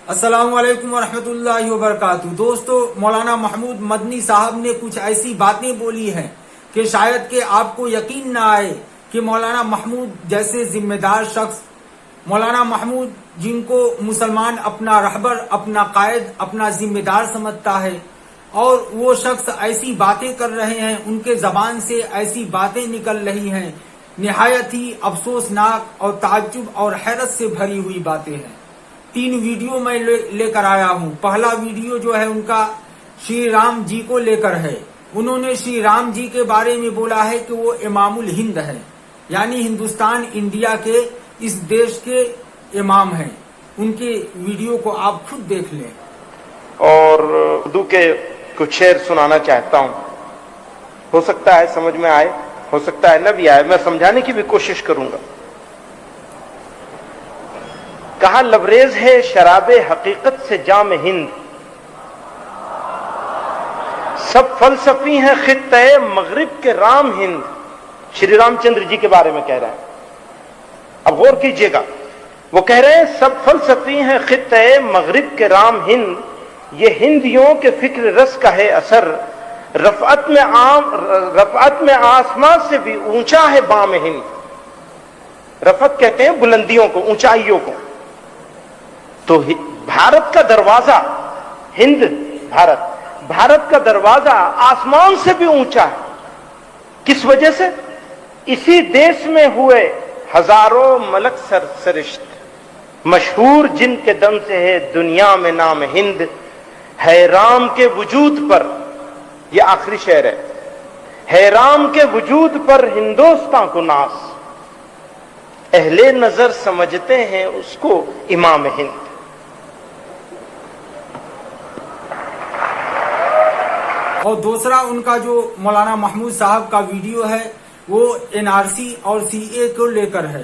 السلام علیکم ورحمۃ اللہ وبرکاتہ۔ دوستو، مولانا محمود مدنی صاحب نے کچھ ایسی باتیں بولی ہیں کہ شاید کہ آپ کو یقین نہ آئے کہ مولانا محمود جیسے ذمہ دار شخص، مولانا محمود جن کو مسلمان اپنا رہبر، اپنا قائد، اپنا ذمہ دار سمجھتا ہے، اور وہ شخص ایسی باتیں کر رہے ہیں، ان کے زبان سے ایسی باتیں نکل رہی ہیں، نہایت ہی افسوسناک اور تعجب اور حیرت سے بھری ہوئی باتیں ہیں۔ 3 ویڈیو میں لے کر آیا ہوں۔ پہلا ویڈیو جو ہے ان کا شری رام جی کو لے کر ہے۔ انہوں نے شری رام جی کے بارے میں بولا ہے کہ وہ امام الہند ہے، یعنی ہندوستان انڈیا کے اس دیش کے امام ہیں۔ ان کے ویڈیو کو آپ خود دیکھ لیں۔ اور اردو کے کچھ شعر سنانا چاہتا ہوں، ہو سکتا ہے سمجھ میں آئے، ہو سکتا ہے نہ بھی آئے، میں سمجھانے کی بھی کوشش کروں گا۔ کہاں لبریز ہے شراب حقیقت سے جام ہند، سب فلسفی ہیں خطے مغرب کے رام ہند۔ شری رام چندر جی کے بارے میں کہہ رہے ہیں، اب غور کیجئے گا۔ وہ کہہ رہے ہیں سب فلسفی ہیں خطے مغرب کے رام ہند، یہ ہندیوں کے فکر رس کا ہے اثر، رفعت میں آسمان سے بھی اونچا ہے بام ہند۔ رفعت کہتے ہیں بلندیوں کو، اونچائیوں کو۔ تو بھارت کا دروازہ، ہند بھارت کا دروازہ آسمان سے بھی اونچا ہے۔ کس وجہ سے؟ اسی دیش میں ہوئے ہزاروں ملک سرشت، مشہور جن کے دم سے ہے دنیا میں نام ہند، ہے رام کے وجود پر، یہ آخری شعر ہے رام کے وجود پر ہندوستان کو ناز، اہل نظر سمجھتے ہیں اس کو امام ہند۔ اور دوسرا ان کا جو مولانا محمود صاحب کا ویڈیو ہے وہ NRC اور CA کو لے کر ہے۔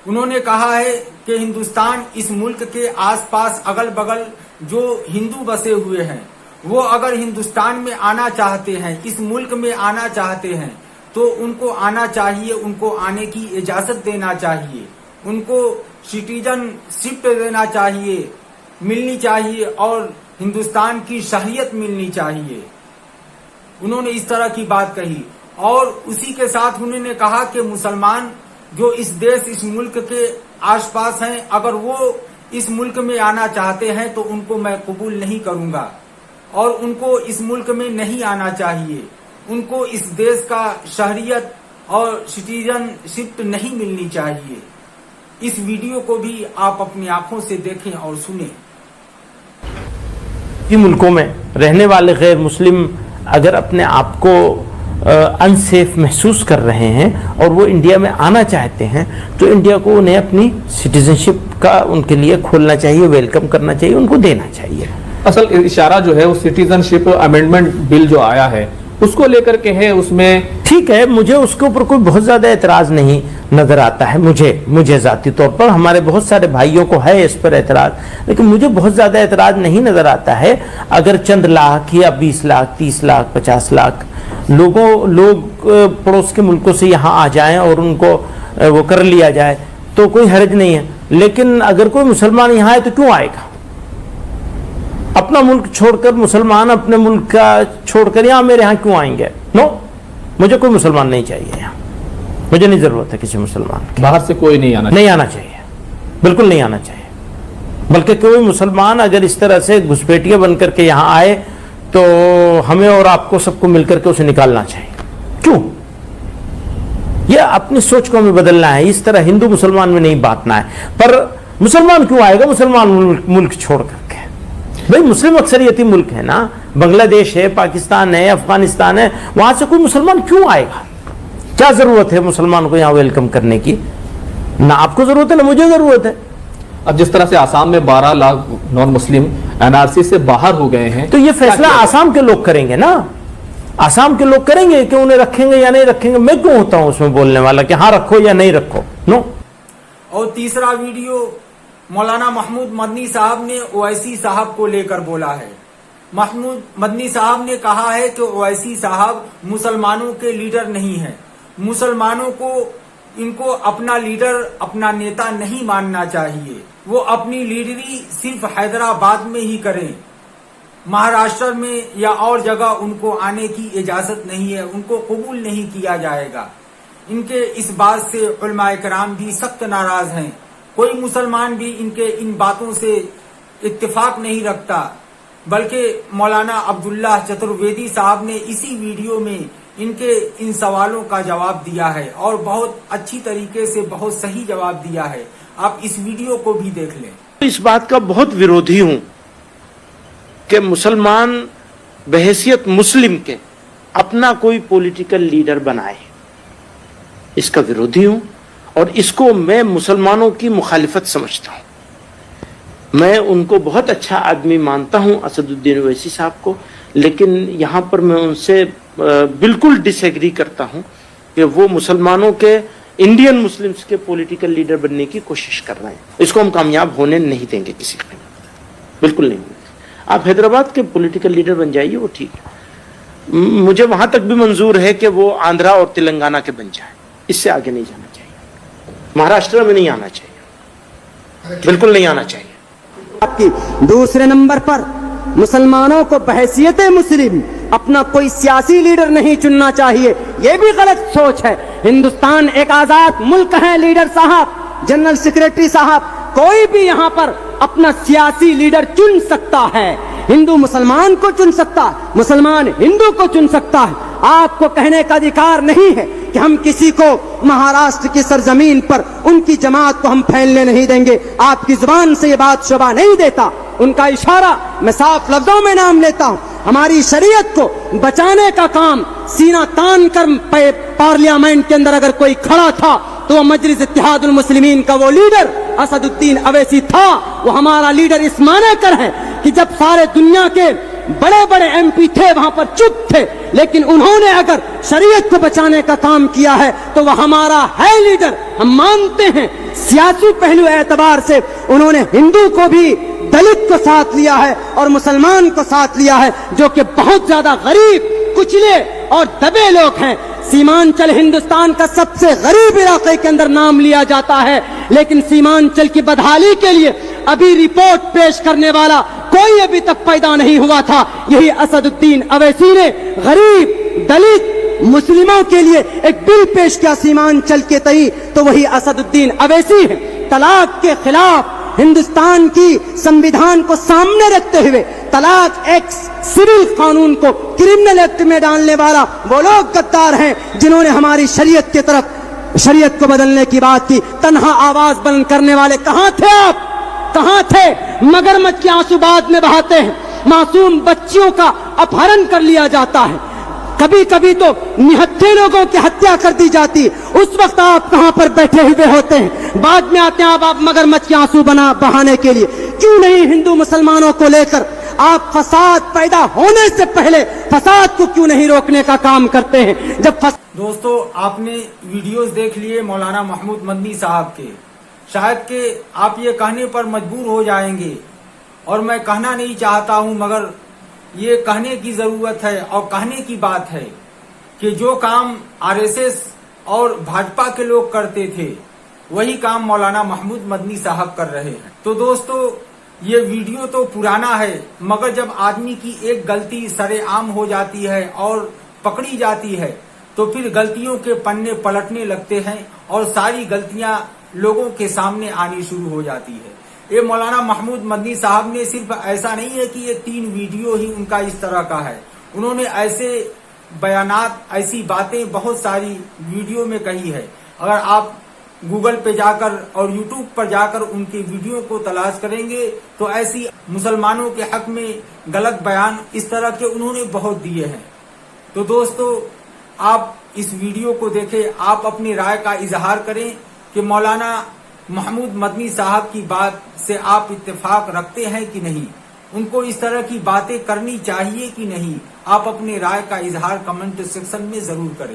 انہوں نے کہا ہے کہ ہندوستان اس ملک کے آس پاس اگل بغل جو ہندو بسے ہوئے ہیں، وہ اگر ہندوستان میں آنا چاہتے ہیں، اس ملک میں آنا چاہتے ہیں، تو ان کو آنا چاہیے، ان کو آنے کی اجازت دینا چاہیے، ان کو سٹیزن شپ دینا چاہیے، ملنی چاہیے، اور ہندوستان کی شہریت ملنی چاہیے۔ انہوں نے اس طرح کی بات کہی، اور اسی کے ساتھ انہوں نے کہا کہ مسلمان جو اس دیش، اس ملک کے آس پاس ہیں، اگر وہ اس ملک میں آنا چاہتے ہیں تو ان کو میں قبول نہیں کروں گا، اور ان کو اس ملک میں نہیں آنا چاہیے، ان کو اس دیش کا شہریت اور سٹیزن شپ نہیں ملنی چاہیے۔ اس ویڈیو کو بھی آپ اپنی آنکھوں سے دیکھیں اور سنیں۔ ملکوں میں رہنے والے غیر مسلم اگر اپنے آپ کو انسیف محسوس کر رہے ہیں اور وہ انڈیا میں آنا چاہتے ہیں، تو انڈیا کو انہیں اپنی سٹیزنشپ کا ان کے لیے کھولنا چاہیے، ویلکم کرنا چاہیے، ان کو دینا چاہیے۔ اصل اشارہ جو ہے وہ سٹیزن شپ امینڈمنٹ بل جو آیا ہے اس کو لے کر کے ہے۔ اس میں ٹھیک ہے، مجھے اس کے اوپر کوئی بہت زیادہ اعتراض نہیں نظر آتا ہے، مجھے ذاتی طور پر، ہمارے بہت سارے بھائیوں کو ہے اس پر اعتراض، لیکن مجھے بہت زیادہ اعتراض نہیں نظر آتا ہے اگر چند لاکھ یا 20 لاکھ 30 لاکھ 50 لاکھ لوگ پڑوس کے ملکوں سے یہاں آ جائیں اور ان کو وہ کر لیا جائے تو کوئی حرج نہیں ہے۔ لیکن اگر کوئی مسلمان یہاں آئے تو کیوں آئے گا؟ اپنا ملک چھوڑ کر مسلمان اپنے ملک کا چھوڑ کر یہاں میرے یہاں کیوں آئیں گے؟ نو، مجھے کوئی مسلمان نہیں چاہیے یہاں، مجھے نہیں ضرورت ہے کسی مسلمان کی۔ باہر سے کوئی نہیں آنا چاہیے، بالکل نہیں آنا چاہیے۔ بلکہ کوئی مسلمان اگر اس طرح سے گھسپیٹیاں بن کر کے یہاں آئے تو ہمیں اور آپ کو سب کو مل کر کے اسے نکالنا چاہیے۔ کیوں؟ یہ اپنی سوچ کو ہمیں بدلنا ہے، اس طرح ہندو مسلمان میں نہیں بانٹنا ہے۔ پر مسلمان کیوں آئے گا مسلمان ملک چھوڑ کر کے؟ بھئی مسلم اکثریتی ملک ہے نا، بنگلہ دیش ہے، پاکستان ہے، افغانستان ہے، وہاں سے کوئی مسلمان کیوں آئے گا؟ کیا ضرورت ہے مسلمان کو یہاں ویلکم کرنے کی؟ نہ آپ کو ضرورت ہے نہ مجھے ضرورت ہے۔ اب جس طرح سے آسام میں 12 لاکھ نان مسلم NRC سے باہر ہو گئے ہیں، تو یہ فیصلہ آسام کے لوگ کریں گے نا، آسام کے لوگ کریں گے کہ انہیں رکھیں گے یا نہیں رکھیں گے۔ میں کیوں ہوتا ہوں اس میں بولنے والا کہ ہاں رکھو یا نہیں رکھو؟ نو۔ اور تیسرا ویڈیو مولانا محمود مدنی صاحب نے اویسی صاحب کو لے کر بولا ہے۔ محمود مدنی صاحب نے کہا ہے کہ اویسی صاحب مسلمانوں کے لیڈر نہیں ہیں، مسلمانوں کو इनको अपना लीडर, अपना नेता नहीं मानना चाहिए। वो अपनी लीडरी सिर्फ हैदराबाद में ही करें, महाराष्ट्र में या और जगह उनको आने की इजाजत नहीं है, उनको कबूल नहीं किया जाएगा। इनके इस बात से उलमाए कराम भी सख्त नाराज हैं। कोई मुसलमान भी इनके इन बातों से इत्तेफाक नहीं रखता, बल्कि मौलाना अब्दुल्लाह चतुर्वेदी साहब ने इसी वीडियो में इनके इन सवालों का जवाब दिया है और बहुत अच्छी तरीके से बहुत सही जवाब दिया है। आप इस वीडियो को भी देख लें। इस बात का बहुत विरोधी हूं कि मुसलमान बहैसियत मुस्लिम के अपना कोई पॉलिटिकल लीडर बनाए, इसका विरोधी हूं और इसको मैं मुसलमानों की मुखालिफत समझता हूं। मैं उनको बहुत अच्छा आदमी मानता हूं, असदुद्दीन ओवैसी साहब को, लेकिन यहां पर मैं उनसे बिल्कुल डिसएग्री करता हूं कि वो मुसलमानों के, इंडियन मुस्लिम्स के पॉलिटिकल लीडर बनने की कोशिश कर रहे हैं। इसको हम कामयाब होने नहीं देंगे किसी को, बिल्कुल नहीं। आप हैदराबाद के पॉलिटिकल लीडर बन जाइए, वो ठीक है, मुझे वहां तक भी मंजूर है कि वो आंध्रा और तेलंगाना के बन जाए, इससे आगे नहीं जाना चाहिए। महाराष्ट्र में नहीं आना चाहिए, बिल्कुल नहीं आना चाहिए। आपकी दूसरे नंबर पर मुसलमानों को बहैसियत मुस्लिम अपना कोई सियासी लीडर नहीं चुनना चाहिए, यह भी गलत सोच है। हिंदुस्तान एक आजाद मुल्क है, लीडर साहब, जनरल सेक्रेटरी साहब, कोई भी यहाँ पर अपना सियासी लीडर चुन सकता है। हिंदू मुसलमान को चुन सकता है, मुसलमान हिंदू को चुन सकता है। आपको कहने का अधिकार नहीं है कि हम किसी को महाराष्ट्र की सरजमीन पर उनकी जमात को हम फैलने नहीं देंगे। आपकी जुबान से ये बात शोभा नहीं देता। उनका इशारा मैं साफ लफ्जों में नाम लेता हूँ। हमारी शरीयत को बचाने का काम सीना तान कर पार्लियामेंट के अंदर अगर कोई खड़ा था तो वह मजलिस इत्तेहादुल मुस्लिमीन का वो लीडर असदुद्दीन अवैसी था। वो हमारा लीडर इस माने कर है कि जब सारे दुनिया के बड़े बड़े एमपी थे वहां पर चुप थे, लेकिन उन्होंने अगर शरीयत को बचाने का काम किया है तो वह हमारा है लीडर। हम मानते हैं सियासी पहलू एतबार से उन्होंने हिंदू को भी, दलित को साथ लिया है और मुसलमान को साथ लिया है, जो कि बहुत ज्यादा गरीब, कुचले और दबे लोग हैं। सीमांचल हिंदुस्तान का सबसे गरीब इलाके के अंदर नाम लिया जाता है, लेकिन सीमांचल की बदहाली के लिए अभी रिपोर्ट पेश करने वाला कोई अभी तक पैदा नहीं हुआ था। यही असदुद्दीन अवैसी ने गरीब, दलित, मुस्लिमों के लिए एक बिल पेश किया सीमांचल के तई, तो वही असदुद्दीन अवैसी है। तलाक के खिलाफ हिंदुस्तान की संविधान को सामने रखते हुए तलाक एक्ट सिविल कानून को क्रिमिनल एक्ट में डालने वाला वो लोग गद्दार हैं जिन्होंने हमारी शरीयत की तरफ, शरीयत को बदलने की बात की। तन्हा आवाज बुलंद करने वाले कहां थे आप, कहां थे? मगरमच्छ के आंसू बाद में बहाते हैं। मासूम बच्चियों का अपहरण कर लिया जाता है, कभी कभी तो निहत्थे लोगों की हत्या कर दी जाती। उस वक्त आप कहां पर बैठे हुए होते हैं? बाद में आते हैं आप मगरमच्छ के आंसू बहाने के लिए। क्यों नहीं हिंदू मुसलमानों को लेकर आप फसाद पैदा होने से पहले फसाद को क्यों नहीं रोकने का काम करते हैं? जब दोस्तों, आपने वीडियोस देख लिए मौलाना महमूद मदनी साहब के। शायद के आप ये कहने पर मजबूर हो जाएंगे, और मैं कहना नहीं चाहता हूं, मगर ये कहने की जरूरत है और कहने की बात है कि जो काम आरएसएस और भाजपा के लोग करते थे वही काम मौलाना महमूद मदनी साहब कर रहे हैं। तो दोस्तों, ये वीडियो तो पुराना है, मगर जब आदमी की एक गलती सरेआम हो जाती है और पकड़ी जाती है तो फिर गलतियों के पन्ने पलटने लगते हैं और सारी गलतियां लोगों के सामने आनी शुरू हो जाती है। ये मौलाना महमूद मदनी साहब ने सिर्फ ऐसा नहीं है कि ये 3 वीडियो ही उनका इस तरह का है, उन्होंने ऐसे बयानात, ऐसी बातें बहुत सारी वीडियो में कही है। अगर आप गूगल पे जाकर और यूट्यूब पर जाकर उनकी वीडियो को तलाश करेंगे तो ऐसी मुसलमानों के हक में गलत बयान इस तरह के उन्होंने बहुत दिए हैं। तो दोस्तों, आप इस वीडियो को देखें, आप अपनी राय का इजहार करें कि मौलाना महमूद मदनी साहब की बात से आप इत्तेफाक रखते हैं कि नहीं, उनको इस तरह की बातें करनी चाहिए कि नहीं। आप अपनी राय का इजहार कमेंट सेक्शन में जरूर करें।